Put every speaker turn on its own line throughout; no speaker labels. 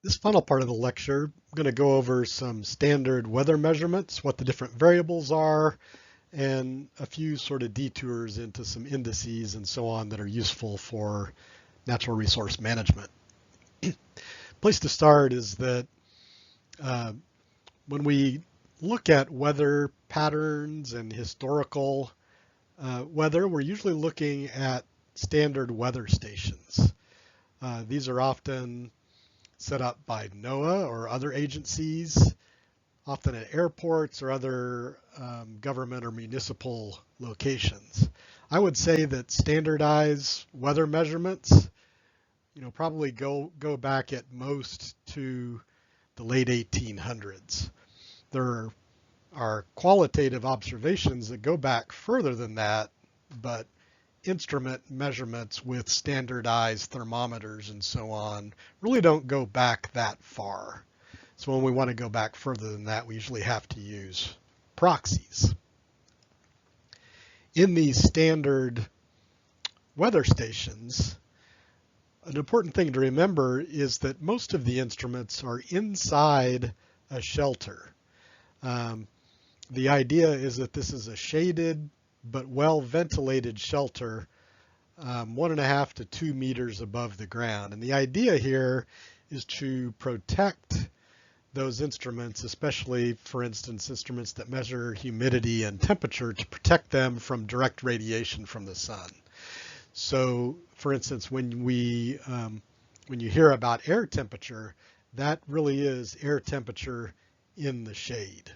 This final part of the lecture, I'm going to go over some standard weather measurements, what the different variables are, and a few sort of detours into some indices and so on that are useful for natural resource management. Place to start is that when we look at weather patterns and historical weather, we're usually looking at standard weather stations. These are often set up by NOAA or other agencies, often at airports or other government or municipal locations. I would say that standardized weather measurements, probably go back at most to the late 1800s. There are qualitative observations that go back further than that, but instrument measurements with standardized thermometers and so on really don't go back that far. So when we want to go back further than that, we usually have to use proxies. In these standard weather stations, an important thing to remember is that most of the instruments are inside a shelter. The idea is that this is a shaded but well-ventilated shelter 1.5 to 2 meters above the ground. And the idea here is to protect those instruments, especially, for instance, instruments that measure humidity and temperature, to protect them from direct radiation from the sun. So, for instance, when you hear about air temperature, that really is air temperature in the shade.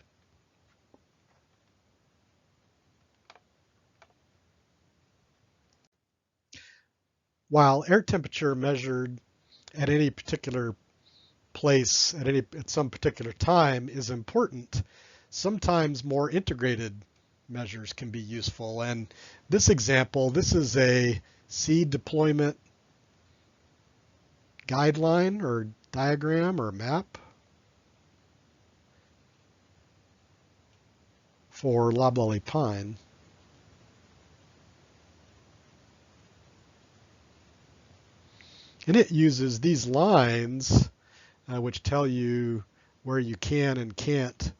While air temperature measured at any particular place at some particular time is important, sometimes more integrated measures can be useful. And this example, this is a seed deployment guideline or diagram or map for loblolly pine. And it uses these lines which tell you where you can and can't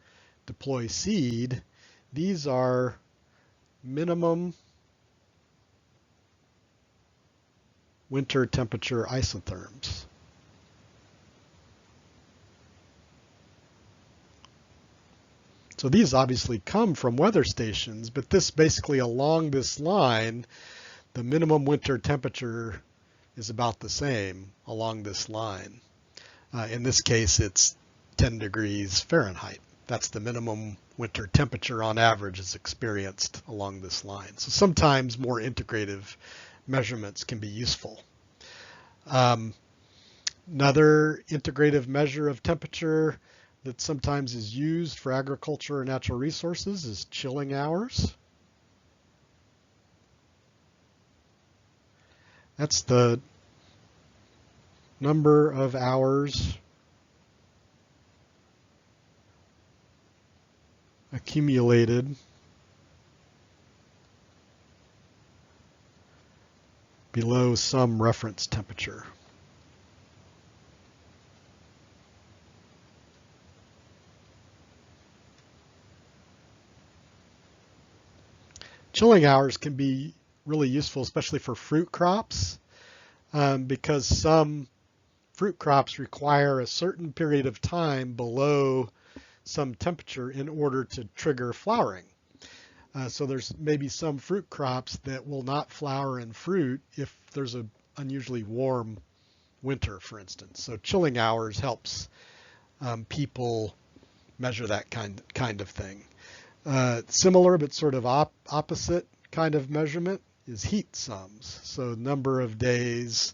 deploy seed. These are minimum winter temperature isotherms. So these obviously come from weather stations, but this basically along this line, the minimum winter temperature is about the same along this line. In this case, it's 10 degrees Fahrenheit. That's the minimum winter temperature on average is experienced along this line. So sometimes more integrative measurements can be useful. Another integrative measure of temperature that sometimes is used for agriculture or natural resources is chilling hours. That's the number of hours accumulated below some reference temperature. Chilling hours can be really useful, especially for fruit crops, because some fruit crops require a certain period of time below some temperature in order to trigger flowering. So there's maybe some fruit crops that will not flower and fruit if there's an unusually warm winter, for instance. So chilling hours helps people measure that kind of thing. Similar but sort of opposite kind of measurement is heat sums. So number of days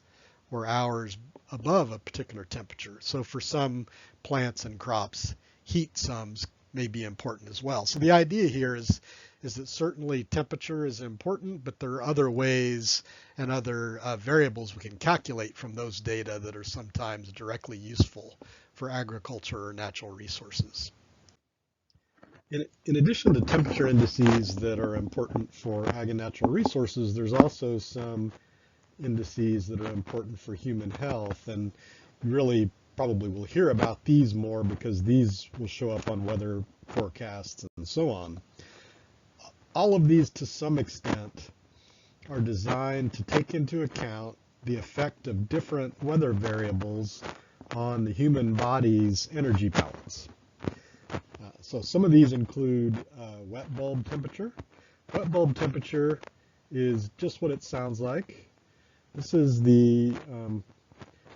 or hours above a particular temperature. So for some plants and crops, heat sums may be important as well. So the idea here is that certainly temperature is important, but there are other ways and other variables we can calculate from those data that are sometimes directly useful for agriculture or natural resources. In addition to temperature indices that are important for ag and natural resources, there's also some indices that are important for human health. And really probably will hear about these more because these will show up on weather forecasts and so on. All of these, to some extent, are designed to take into account the effect of different weather variables on the human body's energy balance. So some of these include wet bulb temperature. Wet bulb temperature is just what it sounds like. This is the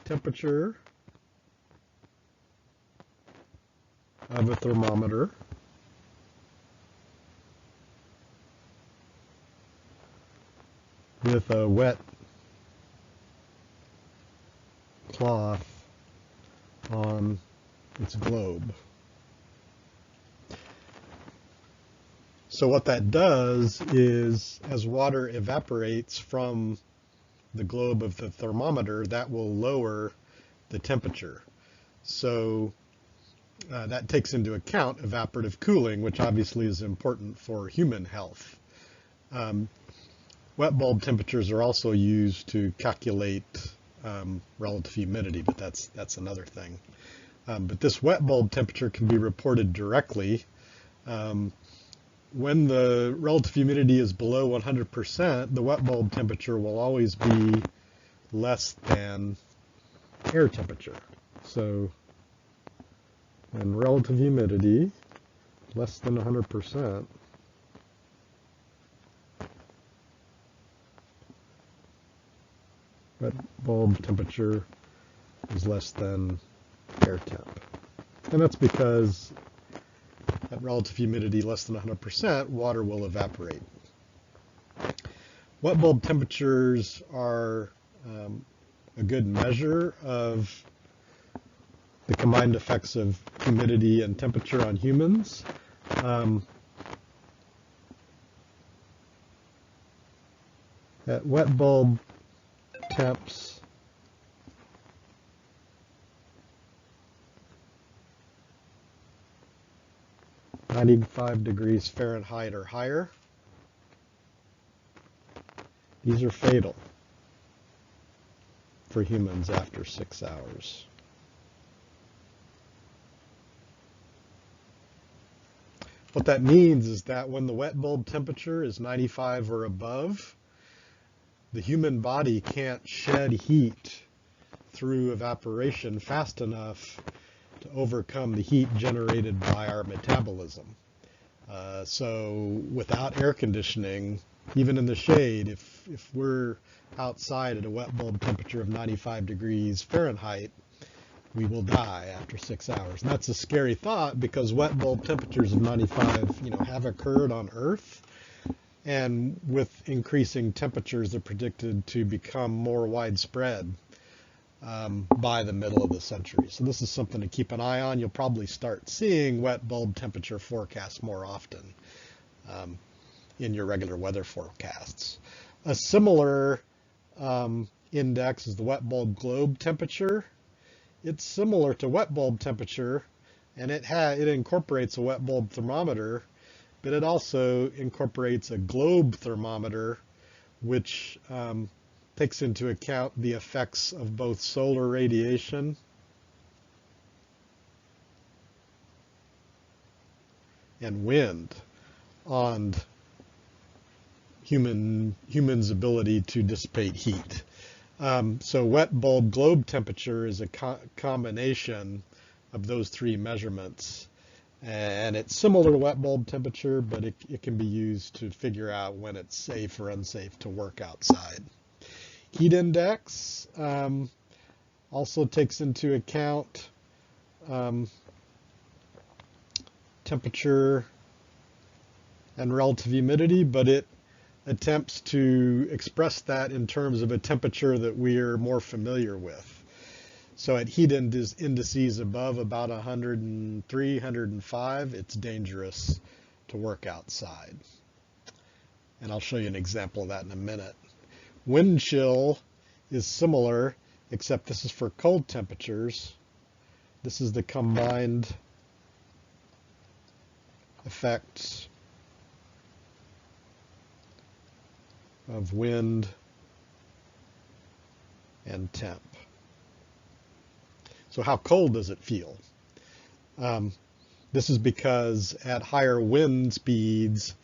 temperature of a thermometer with a wet cloth on its globe. So what that does is, as water evaporates from the globe of the thermometer, that will lower the temperature. So that takes into account evaporative cooling, which obviously is important for human health. Wet bulb temperatures are also used to calculate relative humidity, but that's another thing. But this wet bulb temperature can be reported directly. When the relative humidity is below 100%, the wet bulb temperature will always be less than air temperature. So when relative humidity less than 100%, wet bulb temperature is less than air temp. And that's because at relative humidity less than 100%, water will evaporate. Wet bulb temperatures are a good measure of the combined effects of humidity and temperature on humans. At wet bulb temps, (95 degrees Fahrenheit or higher), these are fatal for humans after 6 hours. What that means is that when the wet bulb temperature is 95 or above, the human body can't shed heat through evaporation fast enough to overcome the heat generated by our metabolism. So without air conditioning, even in the shade, if we're outside at a wet bulb temperature of 95 degrees Fahrenheit, we will die after 6 hours. And that's a scary thought because wet bulb temperatures of 95, have occurred on Earth. And with increasing temperatures, they're predicted to become more widespread by the middle of the century. So this is something to keep an eye on. You'll probably start seeing wet bulb temperature forecasts more often in your regular weather forecasts. A similar index is the wet bulb globe temperature. It's similar to wet bulb temperature, and it incorporates a wet bulb thermometer, but it also incorporates a globe thermometer, which takes into account the effects of both solar radiation and wind on humans' ability to dissipate heat. So wet bulb globe temperature is a combination of those three measurements. And it's similar to wet bulb temperature, but it can be used to figure out when it's safe or unsafe to work outside. Heat index also takes into account temperature and relative humidity, but it attempts to express that in terms of a temperature that we're more familiar with. So at heat indices above about 103, 105, it's dangerous to work outside. And I'll show you an example of that in a minute. Wind chill is similar, except this is for cold temperatures. This is the combined effects of wind and temp. So how cold does it feel? This is because at higher wind speeds,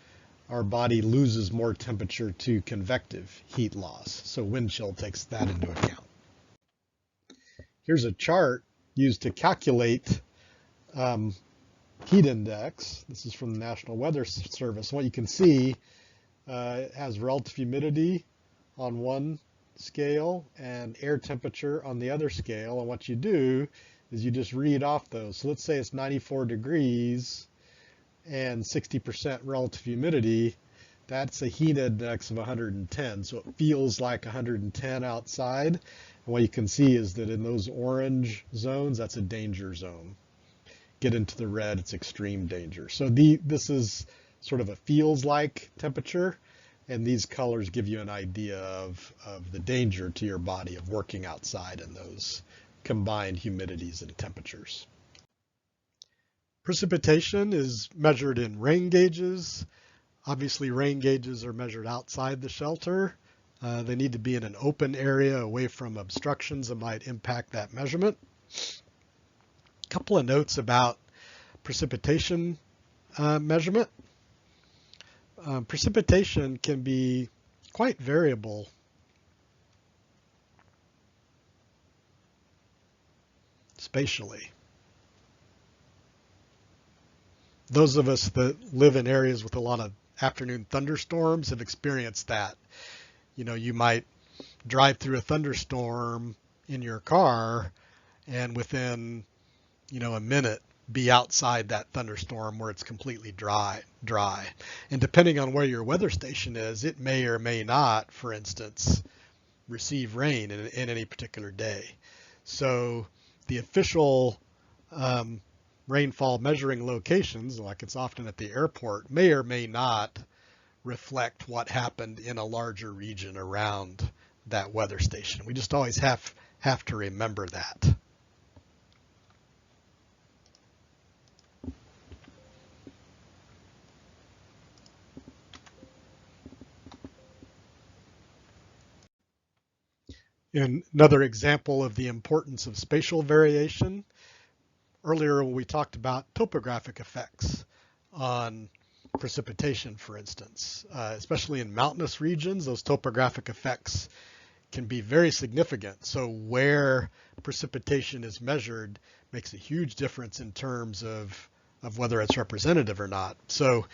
our body loses more temperature to convective heat loss. So wind chill takes that into account. Here's a chart used to calculate heat index. This is from the National Weather Service. What you can see, it has relative humidity on one scale and air temperature on the other scale. And what you do is you just read off those. So let's say it's 94 degrees and 60% relative humidity. That's a heat index of 110. So it feels like 110 outside. And what you can see is that in those orange zones, that's a danger zone. Get into the red, it's extreme danger. So this is sort of a feels like temperature. And these colors give you an idea of the danger to your body of working outside in those combined humidities and temperatures. Precipitation is measured in rain gauges. Obviously, rain gauges are measured outside the shelter. They need to be in an open area away from obstructions that might impact that measurement. A couple of notes about precipitation measurement. Precipitation can be quite variable. Spatially. Those of us that live in areas with a lot of afternoon thunderstorms have experienced that. You know, you might drive through a thunderstorm in your car and within, a minute be outside that thunderstorm where it's completely dry. And depending on where your weather station is, it may or may not, for instance, receive rain in any particular day. So the official rainfall measuring locations, like it's often at the airport, may or may not reflect what happened in a larger region around that weather station. We just always have to remember that. And another example of the importance of spatial variation. Earlier when we talked about topographic effects on precipitation, for instance, especially in mountainous regions, those topographic effects can be very significant. So where precipitation is measured makes a huge difference in terms of whether it's representative or not. So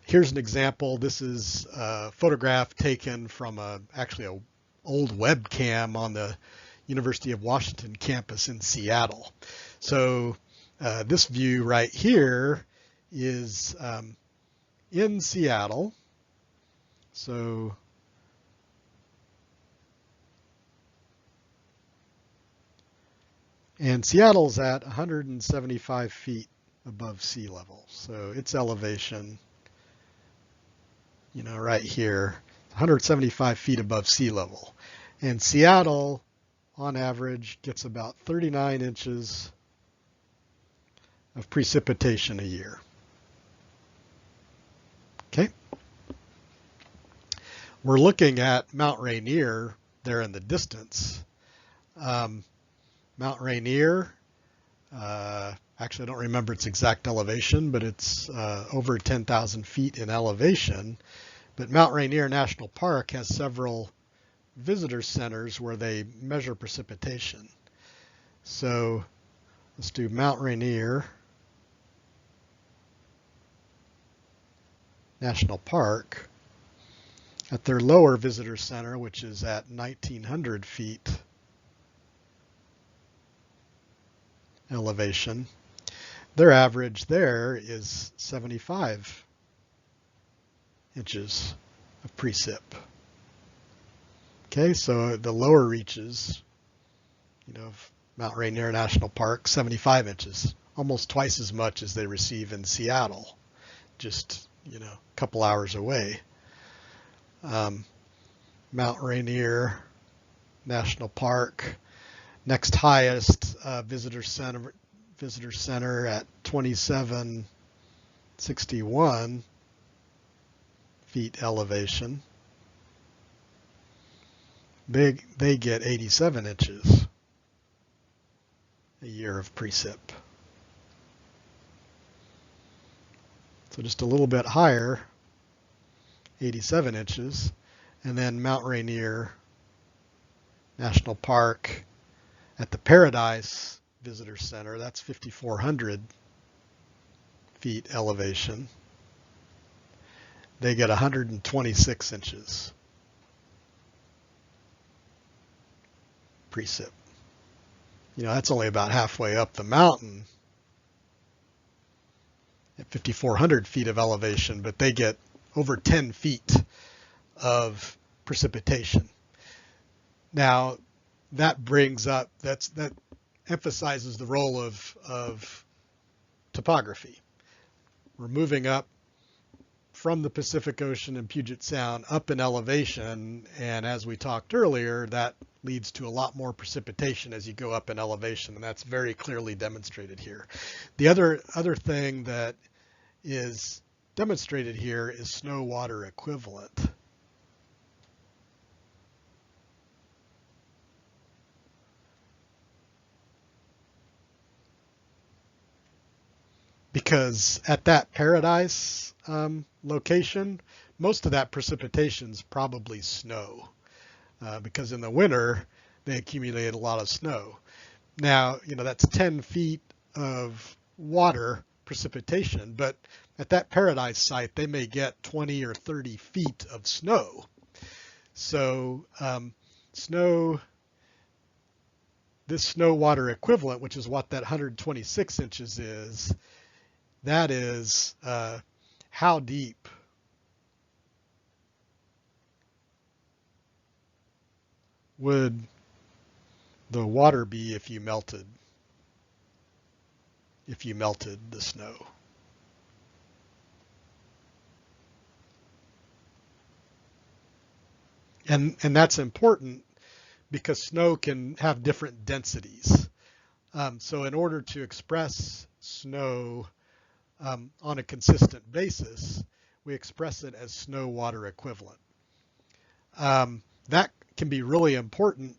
here's an example. This is a photograph taken from actually an old webcam on the University of Washington campus in Seattle. So this view right here is in Seattle. So and Seattle's at 175 feet above sea level. So its elevation, right here, 175 feet above sea level. And Seattle, on average, gets about 39 inches of precipitation a year. Okay. We're looking at Mount Rainier there in the distance. Mount Rainier, actually I don't remember its exact elevation, but it's over 10,000 feet in elevation. But Mount Rainier National Park has several visitor centers where they measure precipitation. So let's do Mount Rainier National Park at their lower visitor center, which is at 1,900 feet elevation. Their average there is 75 inches of precip. Okay, so the lower reaches, of Mount Rainier National Park, 75 inches, almost twice as much as they receive in Seattle, just, a couple hours away. Mount Rainier National Park, next highest visitor center at 2,761 feet elevation. They get 87 inches a year of precip. So just a little bit higher, 87 inches. And then Mount Rainier National Park at the Paradise Visitor Center, that's 5,400 feet elevation. They get 126 inches precip. You know, that's only about halfway up the mountain at 5,400 feet of elevation, but they get over 10 feet of precipitation. Now, that brings up, that emphasizes the role of topography. We're moving up from the Pacific Ocean and Puget Sound up in elevation, and as we talked earlier, that leads to a lot more precipitation as you go up in elevation, and that's very clearly demonstrated here. The other thing that is demonstrated here is snow water equivalent. Because at that Paradise location, most of that precipitation is probably snow, because in the winter they accumulate a lot of snow. Now, you know, that's 10 feet of water precipitation, but at that Paradise site they may get 20 or 30 feet of snow. So this snow water equivalent, which is what that 126 inches is, that is how deep would the water be if you melted the snow. And that's important because snow can have different densities. So in order to express snow on a consistent basis, we express it as snow water equivalent. That can be really important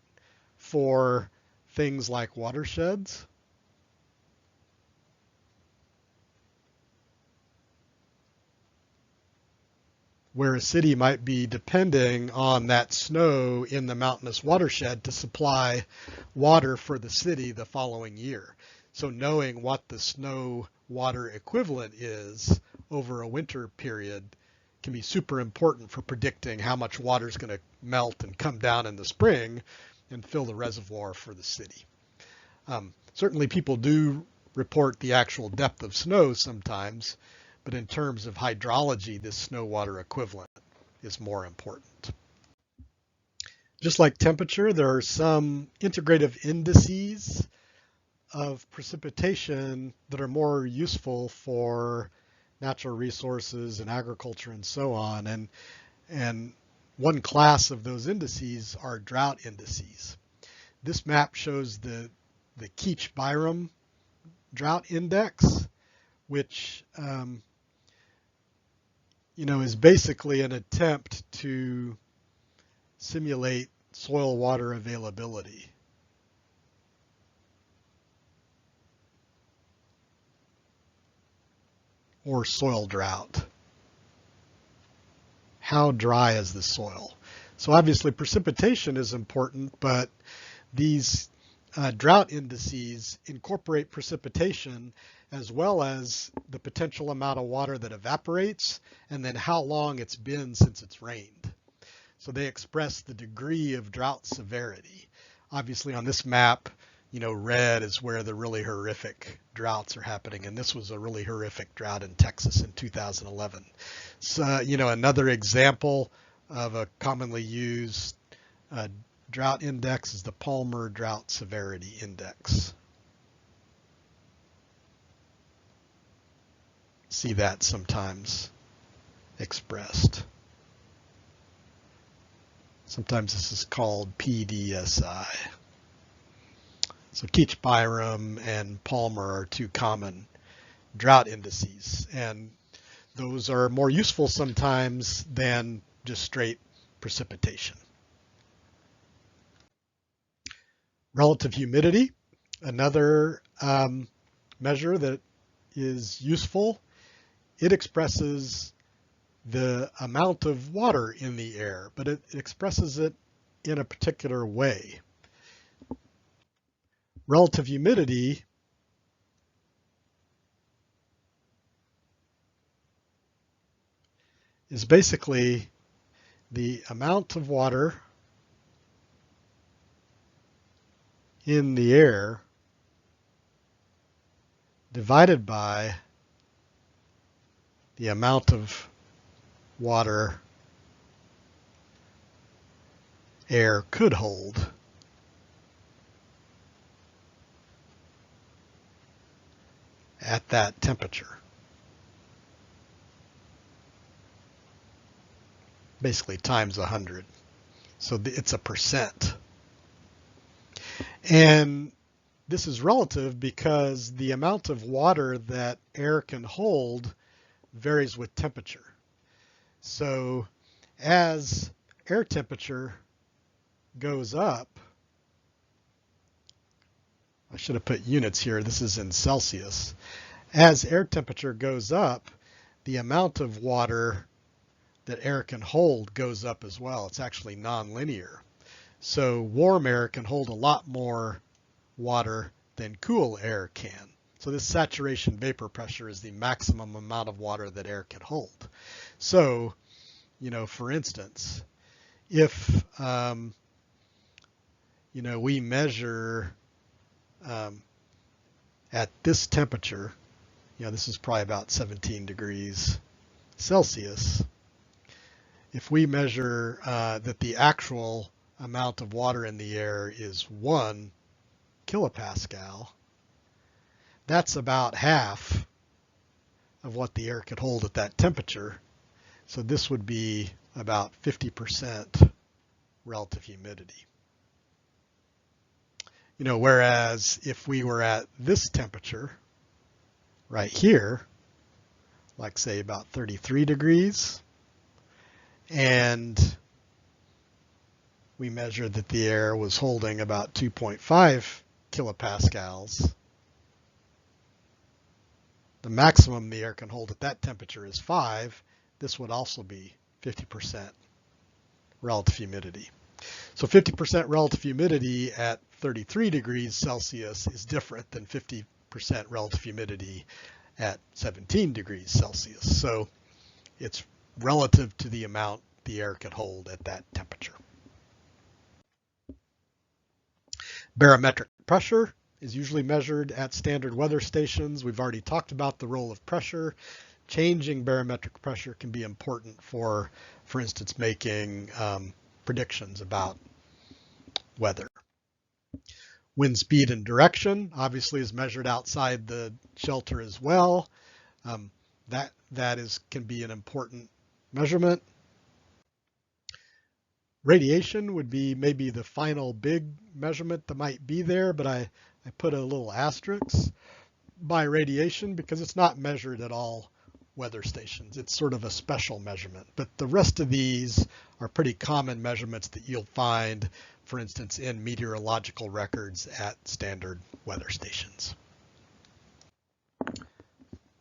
for things like watersheds. Where a city might be depending on that snow in the mountainous watershed to supply water for the city the following year. So knowing what the snow water equivalent is over a winter period can be super important for predicting how much water is going to melt and come down in the spring and fill the reservoir for the city. Certainly people do report the actual depth of snow sometimes, but in terms of hydrology, this snow water equivalent is more important. Just like temperature, there are some integrative indices of precipitation that are more useful for natural resources and agriculture and so on. And one class of those indices are drought indices. This map shows the Keach-Byram drought index, which is basically an attempt to simulate soil water availability. Or soil drought. How dry is the soil? So obviously precipitation is important, but these drought indices incorporate precipitation as well as the potential amount of water that evaporates and then how long it's been since it's rained. So they express the degree of drought severity. Obviously on this map, red is where the really horrific droughts are happening, and this was a really horrific drought in Texas in 2011. So, another example of a commonly used drought index is the Palmer Drought Severity Index. See that sometimes expressed. Sometimes this is called PDSI. So Keach-Byram and Palmer are two common drought indices, and those are more useful sometimes than just straight precipitation. Relative humidity. Another measure that is useful, it expresses the amount of water in the air, but it expresses it in a particular way. Relative humidity is basically the amount of water in the air divided by the amount of water air could hold at that temperature. Basically times 100. So it's a percent. And this is relative because the amount of water that air can hold varies with temperature. So as air temperature goes up, I should have put units here, this is in Celsius. As air temperature goes up, the amount of water that air can hold goes up as well. It's actually nonlinear. So warm air can hold a lot more water than cool air can. So this saturation vapor pressure is the maximum amount of water that air can hold. So, for instance, if, we measure at this temperature, this is probably about 17 degrees Celsius. If we measure that the actual amount of water in the air is 1 kilopascal, that's about half of what the air could hold at that temperature. So this would be about 50% relative humidity. Whereas if we were at this temperature right here, like say about 33 degrees, and we measured that the air was holding about 2.5 kilopascals, the maximum the air can hold at that temperature is 5. This would also be 50% relative humidity. So 50% relative humidity at 33 degrees Celsius is different than 50% relative humidity at 17 degrees Celsius. So it's relative to the amount the air can hold at that temperature. Barometric pressure is usually measured at standard weather stations. We've already talked about the role of pressure. Changing barometric pressure can be important for instance, making predictions about weather. Wind speed and direction obviously is measured outside the shelter as well. That can be an important measurement. Radiation would be maybe the final big measurement that might be there, but I put a little asterisk by radiation because it's not measured at all weather stations. It's sort of a special measurement, but the rest of these are pretty common measurements that you'll find, for instance, in meteorological records at standard weather stations.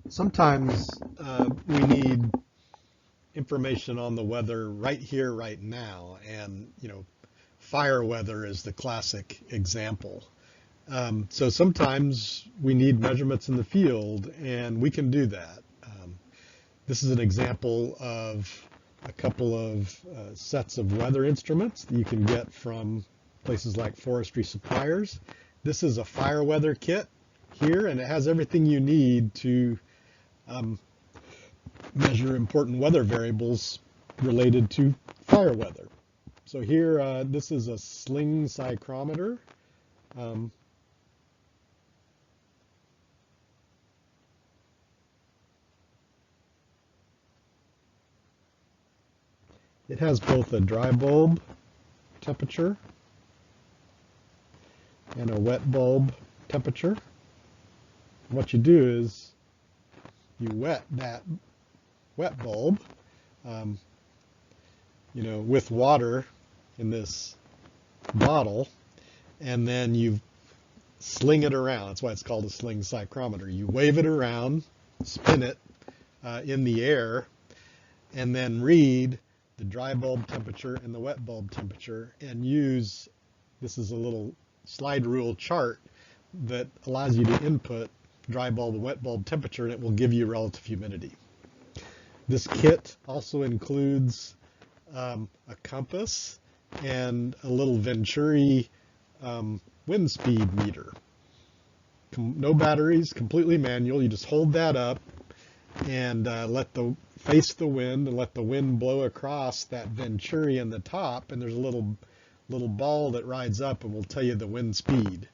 Sometimes we need information on the weather right here, right now, and fire weather is the classic example. So sometimes we need measurements in the field, and we can do that. This is an example of a couple of sets of weather instruments that you can get from places like forestry suppliers. This is a fire weather kit here, and it has everything you need to measure important weather variables related to fire weather. So here, this is a sling psychrometer. It has both a dry bulb temperature and a wet bulb temperature. What you do is you wet that wet bulb, with water in this bottle, and then you sling it around. That's why it's called a sling psychrometer. You wave it around, spin it in the air, and then read the dry bulb temperature and the wet bulb temperature, and use, this is a little slide rule chart that allows you to input dry bulb and wet bulb temperature, and it will give you relative humidity. This kit also includes a compass and a little Venturi wind speed meter. No batteries, completely manual. You just hold that up and face the wind and let the wind blow across that Venturi in the top, and there's a little ball that rides up and will tell you the wind speed.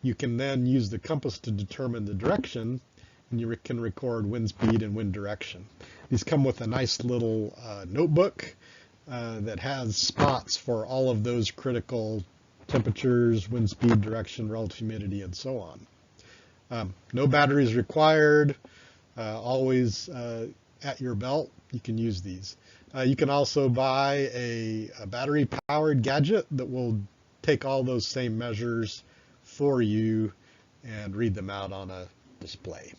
You can then use the compass to determine the direction, and you can record wind speed and wind direction. These come with a nice little notebook that has spots for all of those critical temperatures, wind speed, direction, relative humidity, and so on. No batteries required, always at your belt. You can use these. You can also buy a battery-powered gadget that will take all those same measures for you and read them out on a display.